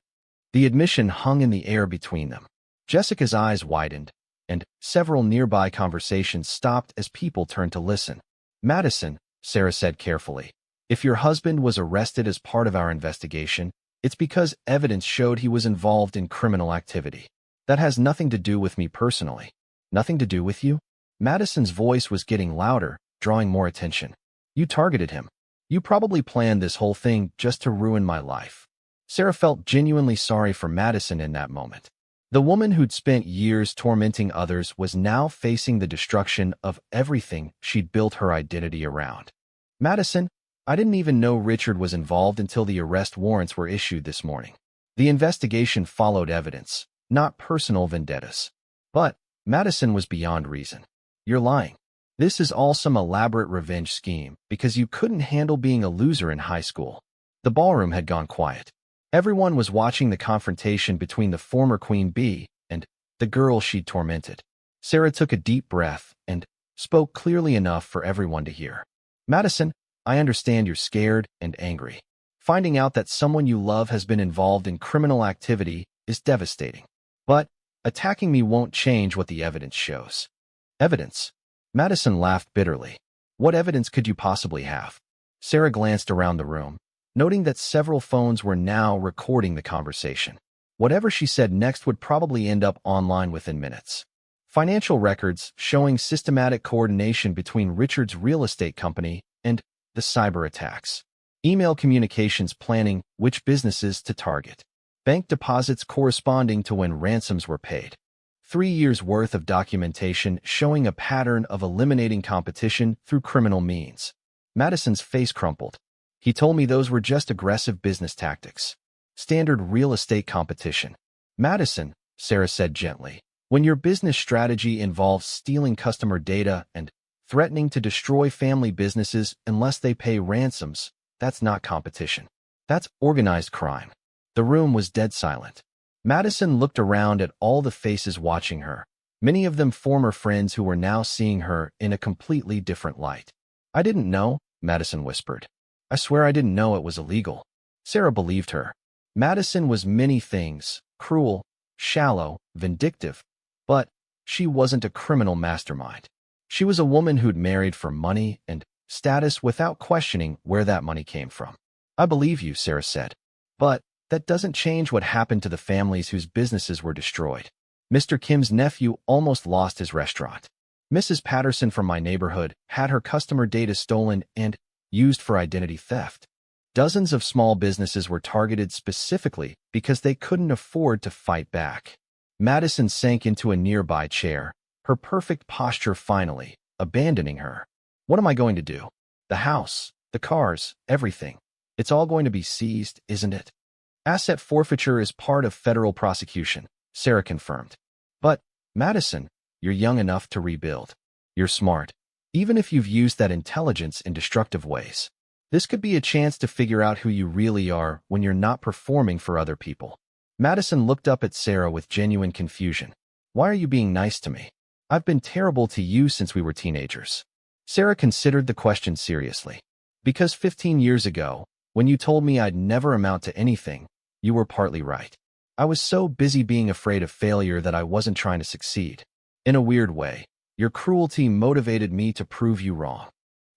The admission hung in the air between them. Jessica's eyes widened, and several nearby conversations stopped as people turned to listen. "Madison," Sarah said carefully, "if your husband was arrested as part of our investigation, it's because evidence showed he was involved in criminal activity. That has nothing to do with me personally." "Nothing to do with you?" Madison's voice was getting louder, drawing more attention. "You targeted him. You probably planned this whole thing just to ruin my life." Sarah felt genuinely sorry for Madison in that moment. The woman who'd spent years tormenting others was now facing the destruction of everything she'd built her identity around. "Madison, I didn't even know Richard was involved until the arrest warrants were issued this morning. The investigation followed evidence, not personal vendettas." But Madison was beyond reason. "You're lying. This is all some elaborate revenge scheme because you couldn't handle being a loser in high school." The ballroom had gone quiet. Everyone was watching the confrontation between the former Queen Bee and the girl she'd tormented. Sarah took a deep breath and spoke clearly enough for everyone to hear. "Madison, I understand you're scared and angry. Finding out that someone you love has been involved in criminal activity is devastating. But attacking me won't change what the evidence shows." "Evidence?" Madison laughed bitterly. "What evidence could you possibly have?" Sarah glanced around the room, noting that several phones were now recording the conversation. Whatever she said next would probably end up online within minutes. Financial records showing systematic coordination between Richard's real estate company and the cyber attacks. Email communications planning which businesses to target. Bank deposits corresponding to when ransoms were paid. 3 years' worth of documentation showing a pattern of eliminating competition through criminal means. Madison's face crumpled. "He told me those were just aggressive business tactics. Standard real estate competition." "Madison," Sarah said gently, "when your business strategy involves stealing customer data and threatening to destroy family businesses unless they pay ransoms, that's not competition. That's organized crime." The room was dead silent. Madison looked around at all the faces watching her, many of them former friends who were now seeing her in a completely different light. "I didn't know," Madison whispered. "I swear I didn't know it was illegal." Sarah believed her. Madison was many things, cruel, shallow, vindictive, but she wasn't a criminal mastermind. She was a woman who'd married for money and status without questioning where that money came from. I believe you, Sarah said. But that doesn't change what happened to the families whose businesses were destroyed. Mr. Kim's nephew almost lost his restaurant. Mrs. Patterson from my neighborhood had her customer data stolen and used for identity theft. Dozens of small businesses were targeted specifically because they couldn't afford to fight back. Madison sank into a nearby chair, her perfect posture finally abandoning her. What am I going to do? The house, the cars, everything. It's all going to be seized, isn't it? Asset forfeiture is part of federal prosecution, Sarah confirmed. But, Madison, you're young enough to rebuild. You're smart. Even if you've used that intelligence in destructive ways. This could be a chance to figure out who you really are when you're not performing for other people. Madison looked up at Sarah with genuine confusion. Why are you being nice to me? I've been terrible to you since we were teenagers. Sarah considered the question seriously. Because 15 years ago, when you told me I'd never amount to anything, you were partly right. I was so busy being afraid of failure that I wasn't trying to succeed. In a weird way, your cruelty motivated me to prove you wrong.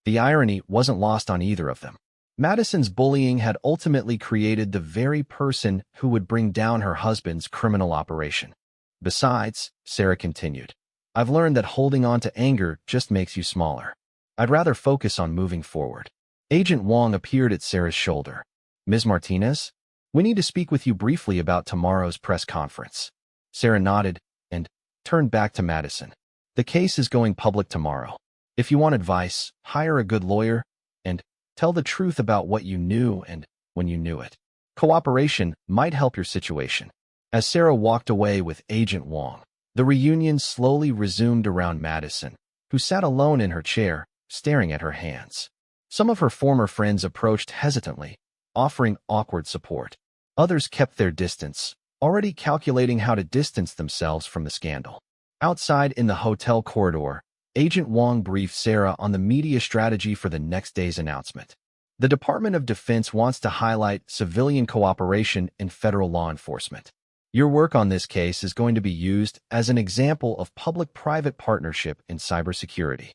The irony wasn't lost on either of them. Madison's bullying had ultimately created the very person who would bring down her husband's criminal operation. Besides, Sarah continued, I've learned that holding on to anger just makes you smaller. I'd rather focus on moving forward. Agent Wong appeared at Sarah's shoulder. Ms. Martinez, we need to speak with you briefly about tomorrow's press conference. Sarah nodded and turned back to Madison. The case is going public tomorrow. If you want advice, hire a good lawyer and tell the truth about what you knew and when you knew it. Cooperation might help your situation. As Sarah walked away with Agent Wong, the reunion slowly resumed around Madison, who sat alone in her chair, staring at her hands. Some of her former friends approached hesitantly, offering awkward support. Others kept their distance, already calculating how to distance themselves from the scandal. Outside in the hotel corridor, Agent Wong briefed Sarah on the media strategy for the next day's announcement. The Department of Defense wants to highlight civilian cooperation in federal law enforcement. Your work on this case is going to be used as an example of public-private partnership in cybersecurity.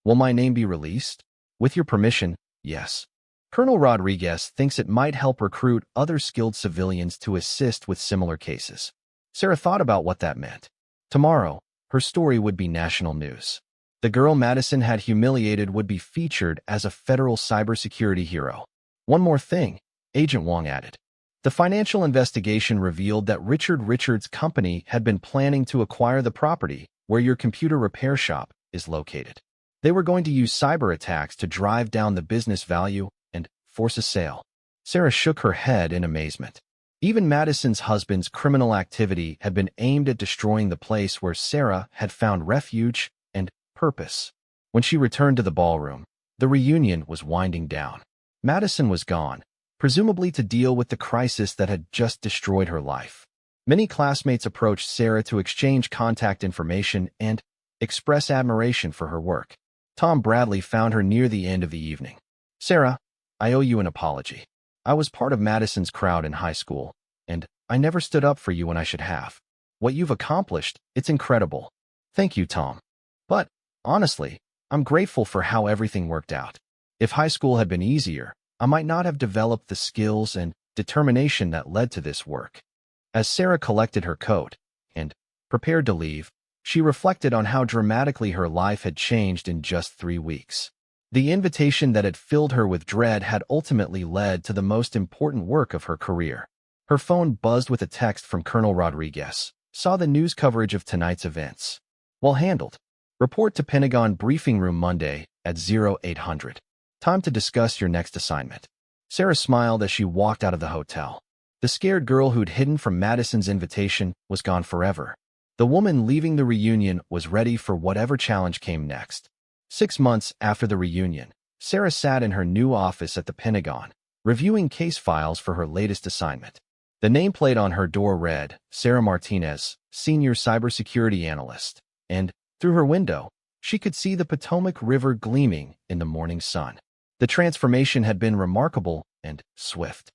Will my name be released? With your permission, yes. Colonel Rodriguez thinks it might help recruit other skilled civilians to assist with similar cases. Sarah thought about what that meant. Tomorrow, her story would be national news. The girl Madison had humiliated would be featured as a federal cybersecurity hero. One more thing, Agent Wong added. The financial investigation revealed that Richard Richards' company had been planning to acquire the property where your computer repair shop is located. They were going to use cyber attacks to drive down the business value and force a sale. Sarah shook her head in amazement. Even Madison's husband's criminal activity had been aimed at destroying the place where Sarah had found refuge and purpose. When she returned to the ballroom, the reunion was winding down. Madison was gone, presumably to deal with the crisis that had just destroyed her life. Many classmates approached Sarah to exchange contact information and express admiration for her work. Tom Bradley found her near the end of the evening. Sarah, I owe you an apology. I was part of Madison's crowd in high school, and I never stood up for you when I should have. What you've accomplished, it's incredible. Thank you, Tom. But, honestly, I'm grateful for how everything worked out. If high school had been easier, I might not have developed the skills and determination that led to this work. As Sarah collected her coat and prepared to leave, she reflected on how dramatically her life had changed in just 3 weeks. The invitation that had filled her with dread had ultimately led to the most important work of her career. Her phone buzzed with a text from Colonel Rodriguez. Saw the news coverage of tonight's events. Well handled. Report to Pentagon briefing room Monday at 0800. Time to discuss your next assignment. Sarah smiled as she walked out of the hotel. The scared girl who'd hidden from Madison's invitation was gone forever. The woman leaving the reunion was ready for whatever challenge came next. 6 months after the reunion, Sarah sat in her new office at the Pentagon, reviewing case files for her latest assignment. The nameplate on her door read, Sarah Martinez, Senior Cybersecurity Analyst, and, through her window, she could see the Potomac River gleaming in the morning sun. The transformation had been remarkable and swift.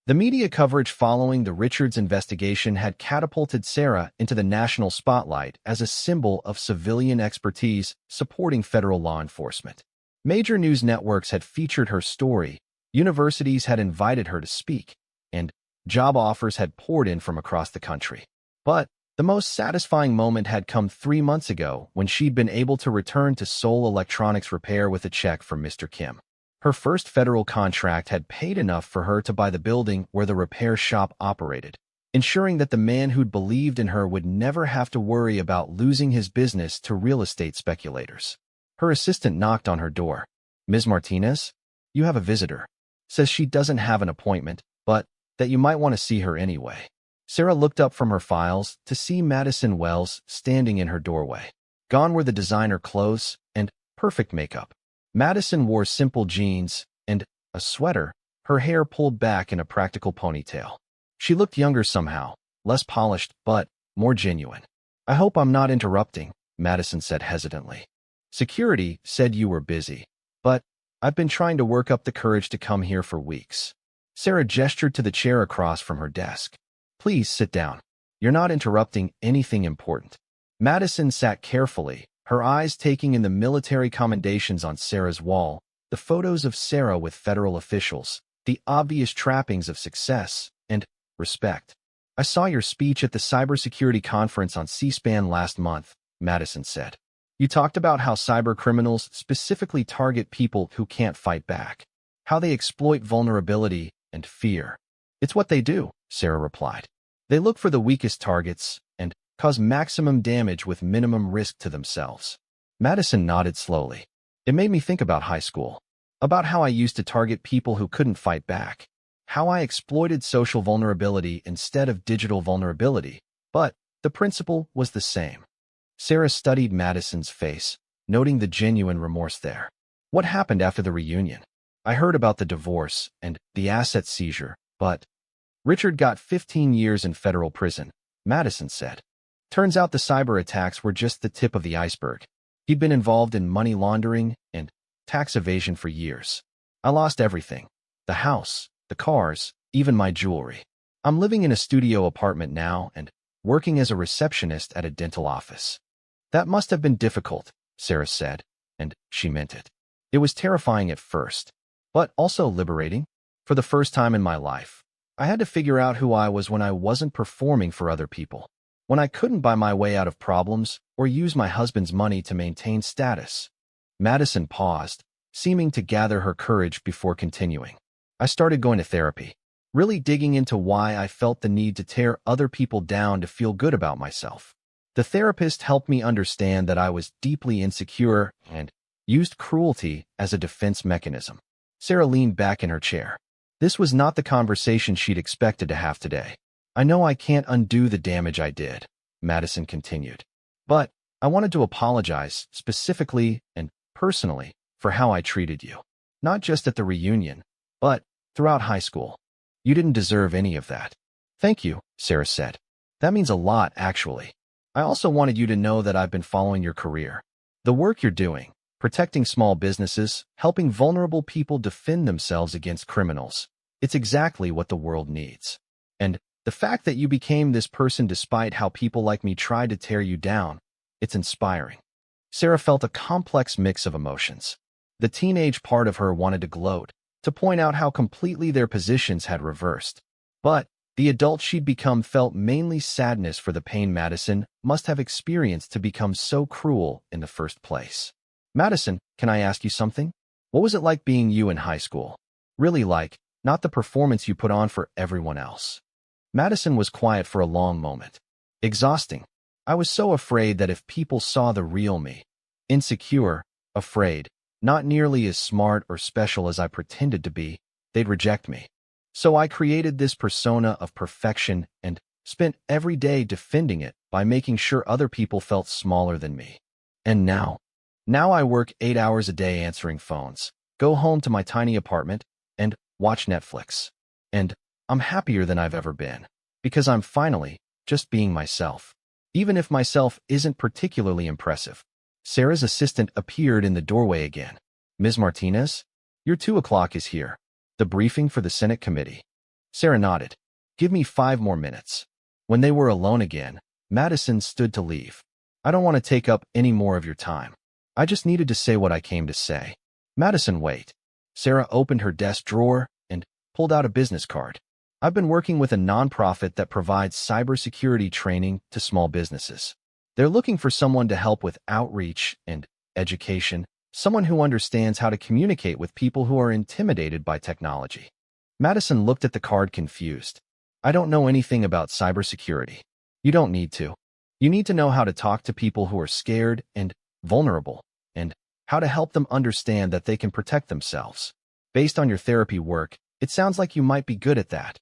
The media coverage following the Richards investigation had catapulted Sarah into the national spotlight as a symbol of civilian expertise supporting federal law enforcement. Major news networks had featured her story, universities had invited her to speak, and job offers had poured in from across the country. But the most satisfying moment had come 3 months ago when she'd been able to return to Seoul Electronics Repair with a check from Mr. Kim. Her first federal contract had paid enough for her to buy the building where the repair shop operated, ensuring that the man who'd believed in her would never have to worry about losing his business to real estate speculators. Her assistant knocked on her door. "Ms. Martinez, you have a visitor. Says she doesn't have an appointment, but that you might want to see her anyway." Sarah looked up from her files to see Madison Wells standing in her doorway. Gone were the designer clothes and perfect makeup. Madison wore simple jeans and a sweater, her hair pulled back in a practical ponytail. She looked younger somehow, less polished, but more genuine. "I hope I'm not interrupting," Madison said hesitantly. "Security said you were busy, but I've been trying to work up the courage to come here for weeks." Sarah gestured to the chair across from her desk. "Please sit down. You're not interrupting anything important." Madison sat carefully, her eyes taking in the military commendations on Sarah's wall, the photos of Sarah with federal officials, the obvious trappings of success and respect. "I saw your speech at the cybersecurity conference on C-SPAN last month," Madison said. "You talked about how cyber criminals specifically target people who can't fight back, how they exploit vulnerability and fear." "It's what they do," Sarah replied. "They look for the weakest targets and cause maximum damage with minimum risk to themselves." Madison nodded slowly. "It made me think about high school, about how I used to target people who couldn't fight back, how I exploited social vulnerability instead of digital vulnerability, but the principle was the same." Sarah studied Madison's face, noting the genuine remorse there. "What happened after the reunion? I heard about the divorce and the asset seizure, but—" "Richard got 15 years in federal prison," Madison said. "Turns out the cyber attacks were just the tip of the iceberg. He'd been involved in money laundering and tax evasion for years. I lost everything. The house, the cars, even my jewelry. I'm living in a studio apartment now and working as a receptionist at a dental office." "That must have been difficult," Sarah said, and she meant it. "It was terrifying at first, but also liberating. For the first time in my life, I had to figure out who I was when I wasn't performing for other people, when I couldn't buy my way out of problems or use my husband's money to maintain status." Madison paused, seeming to gather her courage before continuing. "I started going to therapy, really digging into why I felt the need to tear other people down to feel good about myself. The therapist helped me understand that I was deeply insecure and used cruelty as a defense mechanism." Sarah leaned back in her chair. This was not the conversation she'd expected to have today. "I know I can't undo the damage I did," Madison continued. "But I wanted to apologize specifically and personally for how I treated you. Not just at the reunion, but throughout high school. You didn't deserve any of that." "Thank you," Sarah said. "That means a lot, actually. I also wanted you to know that I've been following your career. The work you're doing, protecting small businesses, helping vulnerable people defend themselves against criminals. It's exactly what the world needs. And the fact that you became this person despite how people like me tried to tear you down, it's inspiring." Sarah felt a complex mix of emotions. The teenage part of her wanted to gloat, to point out how completely their positions had reversed. But the adult she'd become felt mainly sadness for the pain Madison must have experienced to become so cruel in the first place. "Madison, can I ask you something? What was it like being you in high school? Really like, not the performance you put on for everyone else." Madison was quiet for a long moment. "Exhausting. I was so afraid that if people saw the real me, insecure, afraid, not nearly as smart or special as I pretended to be, they'd reject me. So I created this persona of perfection and spent every day defending it by making sure other people felt smaller than me. And now I work 8 hours a day answering phones, go home to my tiny apartment, and watch Netflix. And I'm happier than I've ever been, because I'm finally just being myself, even if myself isn't particularly impressive." Sarah's assistant appeared in the doorway again. "Ms. Martinez, your 2 o'clock is here. The briefing for the Senate committee." Sarah nodded. Give me 5 more minutes. When they were alone again, Madison stood to leave. I don't want to take up any more of your time. I just needed to say what I came to say. Madison, wait. Sarah opened her desk drawer and pulled out a business card. I've been working with a nonprofit that provides cybersecurity training to small businesses. They're looking for someone to help with outreach and education, someone who understands how to communicate with people who are intimidated by technology. Madison looked at the card confused. I don't know anything about cybersecurity. You don't need to. You need to know how to talk to people who are scared and vulnerable, and how to help them understand that they can protect themselves. Based on your therapy work, it sounds like you might be good at that.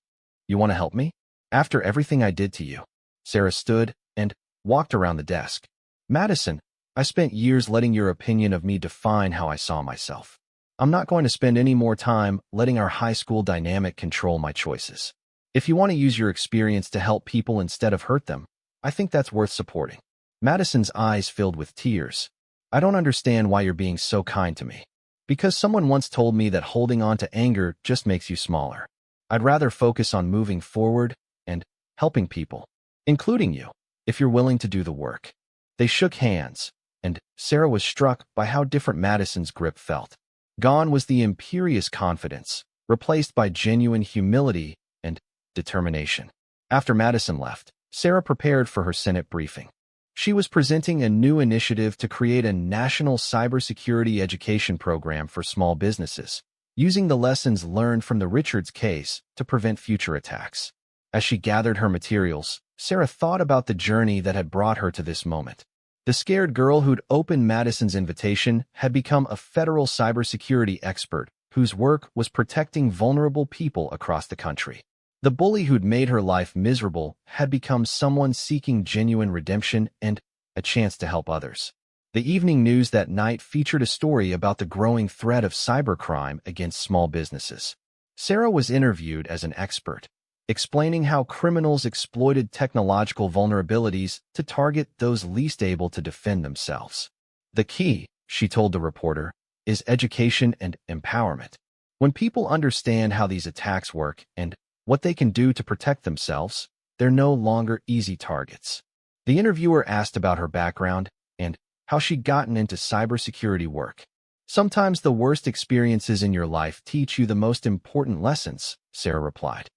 You want to help me? After everything I did to you. Sarah stood and walked around the desk. Madison, I spent years letting your opinion of me define how I saw myself. I'm not going to spend any more time letting our high school dynamic control my choices. If you want to use your experience to help people instead of hurt them, I think that's worth supporting. Madison's eyes filled with tears. I don't understand why you're being so kind to me. Because someone once told me that holding on to anger just makes you smaller. I'd rather focus on moving forward and helping people, including you, if you're willing to do the work. They shook hands, and Sarah was struck by how different Madison's grip felt. Gone was the imperious confidence, replaced by genuine humility and determination. After Madison left, Sarah prepared for her Senate briefing. She was presenting a new initiative to create a national cybersecurity education program for small businesses, using the lessons learned from the Richards case to prevent future attacks. As she gathered her materials, Sarah thought about the journey that had brought her to this moment. The scared girl who'd opened Madison's invitation had become a federal cybersecurity expert whose work was protecting vulnerable people across the country. The bully who'd made her life miserable had become someone seeking genuine redemption and a chance to help others. The evening news that night featured a story about the growing threat of cybercrime against small businesses. Sarah was interviewed as an expert, explaining how criminals exploited technological vulnerabilities to target those least able to defend themselves. The key, she told the reporter, is education and empowerment. When people understand how these attacks work and what they can do to protect themselves, they're no longer easy targets. The interviewer asked about her background and how she'd gotten into cybersecurity work. Sometimes the worst experiences in your life teach you the most important lessons, Sarah replied.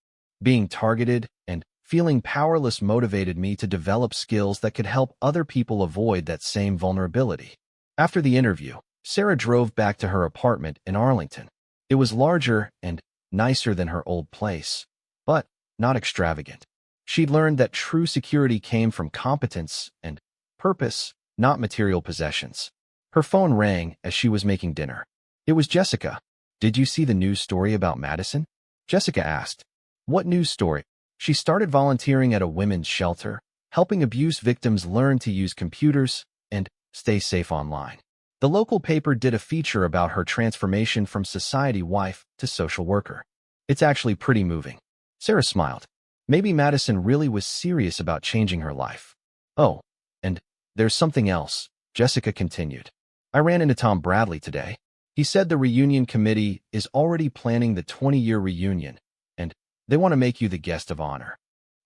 Being targeted and feeling powerless motivated me to develop skills that could help other people avoid that same vulnerability. After the interview, Sarah drove back to her apartment in Arlington. It was larger and nicer than her old place, but not extravagant. She'd learned that true security came from competence and purpose, not material possessions. Her phone rang as she was making dinner. It was Jessica. Did you see the news story about Madison? Jessica asked. What news story? She started volunteering at a women's shelter, helping abuse victims learn to use computers and stay safe online. The local paper did a feature about her transformation from society wife to social worker. It's actually pretty moving. Sarah smiled. Maybe Madison really was serious about changing her life. Oh, and there's something else, Jessica continued. I ran into Tom Bradley today. He said the reunion committee is already planning the 20-year reunion, and they want to make you the guest of honor.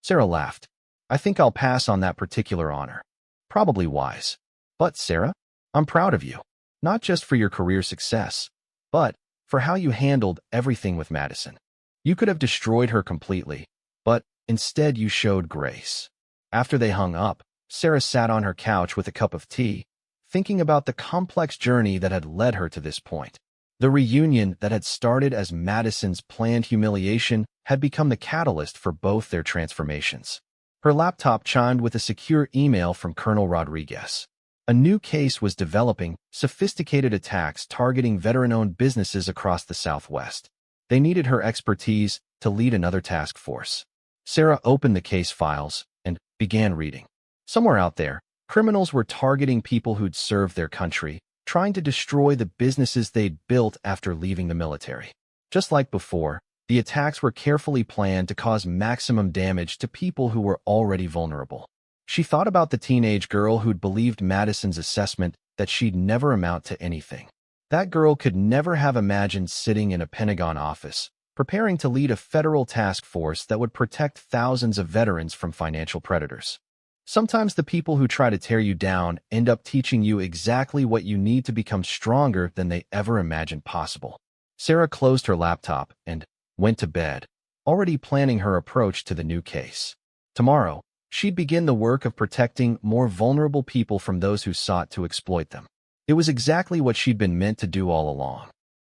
Sarah laughed. I think I'll pass on that particular honor. Probably wise. But, Sarah, I'm proud of you. Not just for your career success, but for how you handled everything with Madison. You could have destroyed her completely, but instead you showed grace. After they hung up, Sarah sat on her couch with a cup of tea, thinking about the complex journey that had led her to this point. The reunion that had started as Madison's planned humiliation had become the catalyst for both their transformations. Her laptop chimed with a secure email from Colonel Rodriguez. A new case was developing, sophisticated attacks targeting veteran-owned businesses across the Southwest. They needed her expertise to lead another task force. Sarah opened the case files and began reading. Somewhere out there, criminals were targeting people who'd served their country, trying to destroy the businesses they'd built after leaving the military. Just like before, the attacks were carefully planned to cause maximum damage to people who were already vulnerable. She thought about the teenage girl who'd believed Madison's assessment that she'd never amount to anything. That girl could never have imagined sitting in a Pentagon office, preparing to lead a federal task force that would protect thousands of veterans from financial predators. Sometimes the people who try to tear you down end up teaching you exactly what you need to become stronger than they ever imagined possible. Sarah closed her laptop and went to bed, already planning her approach to the new case. Tomorrow, she'd begin the work of protecting more vulnerable people from those who sought to exploit them. It was exactly what she'd been meant to do all along.